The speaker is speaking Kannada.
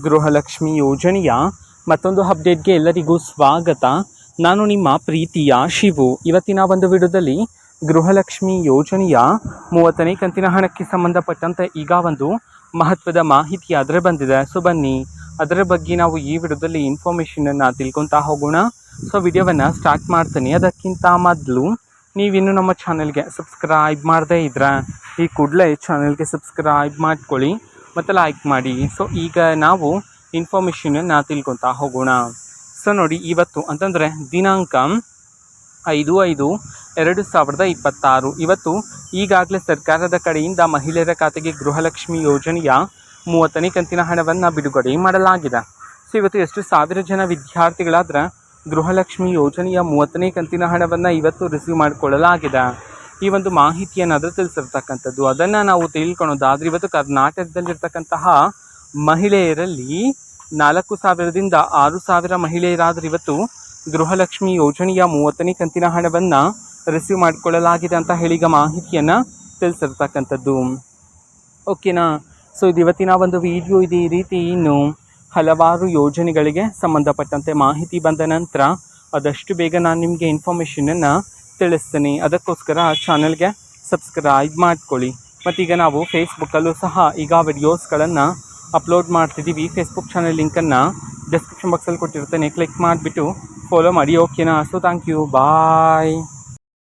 ಗೃಹಲಕ್ಷ್ಮಿ ಯೋಜನೆಯ ಮತ್ತೊಂದು ಅಪ್ಡೇಟ್ಗೆ ಎಲ್ಲರಿಗೂ ಸ್ವಾಗತ. ನಾನು ನಿಮ್ಮ ಪ್ರೀತಿಯ ಶಿವು. ಇವತ್ತಿನ ಒಂದು ವಿಡಿಯೋದಲ್ಲಿ ಗೃಹಲಕ್ಷ್ಮಿ ಯೋಜನೆಯ 30ನೇ ಕಂತಿನ ಹಣಕ್ಕೆ ಸಂಬಂಧಪಟ್ಟಂತೆ ಈಗ ಒಂದು ಮಹತ್ವದ ಮಾಹಿತಿ ಅದರ ಬಂದಿದೆ. ಸೊ ಬನ್ನಿ ಅದರ ಬಗ್ಗೆ ನಾವು ಈ ವಿಡಿಯೋದಲ್ಲಿ ಇನ್ಫಾರ್ಮೇಷನನ್ನು ತಿಳ್ಕೊತಾ ಹೋಗೋಣ. ಸೊ ವಿಡಿಯೋವನ್ನು ಸ್ಟಾರ್ಟ್ ಮಾಡ್ತೀನಿ. ಅದಕ್ಕಿಂತ ಮೊದಲು ನೀವಿನ್ನೂ ನಮ್ಮ ಚಾನಲ್ಗೆ ಸಬ್ಸ್ಕ್ರೈಬ್ ಮಾಡದೇ ಇದ್ದರೆ ಈ ಕೂಡಲೇ ಚಾನಲ್ಗೆ ಸಬ್ಸ್ಕ್ರೈಬ್ ಮಾಡ್ಕೊಳ್ಳಿ ಮತ್ತು ಲೈಕ್ ಮಾಡಿ. ಸೊ ಈಗ ನಾವು ಇನ್ಫಾರ್ಮೇಷನನ್ನು ತಿಳ್ಕೊತಾ ಹೋಗೋಣ. ಸೊ ನೋಡಿ, ಇವತ್ತು ಅಂತಂದರೆ ದಿನಾಂಕ 5/5/2026 ಇವತ್ತು ಈಗಾಗಲೇ ಸರ್ಕಾರದ ಕಡೆಯಿಂದ ಮಹಿಳೆಯರ ಖಾತೆಗೆ ಗೃಹಲಕ್ಷ್ಮಿ ಯೋಜನೆಯ 30ನೇ ಕಂತಿನ ಹಣವನ್ನು ಬಿಡುಗಡೆ ಮಾಡಲಾಗಿದೆ. ಸೊ ಇವತ್ತು ಎಷ್ಟು ಸಾವಿರ ಜನ ವಿದ್ಯಾರ್ಥಿಗಳಾದರೆ ಗೃಹಲಕ್ಷ್ಮಿ ಯೋಜನೆಯ 30ನೇ ಕಂತಿನ ಹಣವನ್ನು ಇವತ್ತು ರಿಸೀವ್ ಮಾಡಿಕೊಳ್ಳಲಾಗಿದೆ. ಈ ಒಂದು ಮಾಹಿತಿಯನ್ನು ತಿಳಿಸಿರ್ತಕ್ಕಂಥದ್ದು ಅದನ್ನು ನಾವು ತಿಳ್ಕೊಳೋದಾದರೆ ಇವತ್ತು ಕರ್ನಾಟಕದಲ್ಲಿರ್ತಕ್ಕಂತಹ ಮಹಿಳೆಯರಲ್ಲಿ 4,000ದಿಂದ 6,000 ಮಹಿಳೆಯರಾದರೆ ಇವತ್ತು ಗೃಹಲಕ್ಷ್ಮಿ ಯೋಜನೆಯ 30ನೇ ಕಂತಿನ ಹಣವನ್ನು ರಿಸೀವ್ ಮಾಡಿಕೊಳ್ಳಲಾಗಿದೆ ಅಂತ ಹೇಳಿ ಈಗ ಮಾಹಿತಿಯನ್ನು ತಿಳಿಸಿರ್ತಕ್ಕಂಥದ್ದು. ಓಕೆನಾ? ಸೊ ಇದು ಇವತ್ತಿನ ಒಂದು ವಿಡಿಯೋ ಇದೆ. ಈ ರೀತಿ ಇನ್ನು ಹಲವಾರು ಯೋಜನೆಗಳಿಗೆ ಸಂಬಂಧಪಟ್ಟಂತೆ ಮಾಹಿತಿ ಬಂದ ನಂತರ ಆದಷ್ಟು ಬೇಗ ನಾನು ನಿಮಗೆ ಇನ್ಫಾರ್ಮೇಷನನ್ನು ತಿಳಿಸ್ತೀನಿ. ಅದಕ್ಕೋಸ್ಕರ ಚಾನಲ್ಗೆ ಸಬ್ಸ್ಕ್ರೈಬ್ ಮಾಡ್ಕೊಳ್ಳಿ. ಮತ್ತೀಗ ನಾವು ಫೇಸ್ಬುಕ್ಕಲ್ಲೂ ಸಹ ಈಗ ವಿಡಿಯೋಸ್ಗಳನ್ನು ಅಪ್ಲೋಡ್ ಮಾಡ್ತಿದ್ದೀವಿ. ಫೇಸ್ಬುಕ್ ಚಾನಲ್ ಲಿಂಕನ್ನು ಡಿಸ್ಕ್ರಿಪ್ಷನ್ ಬಾಕ್ಸಲ್ಲಿ ಕೊಟ್ಟಿರ್ತೇನೆ, ಕ್ಲಿಕ್ ಮಾಡಿಬಿಟ್ಟು ಫಾಲೋ ಮಾಡಿ. ಓಕೆನಾ? So thank you, bye.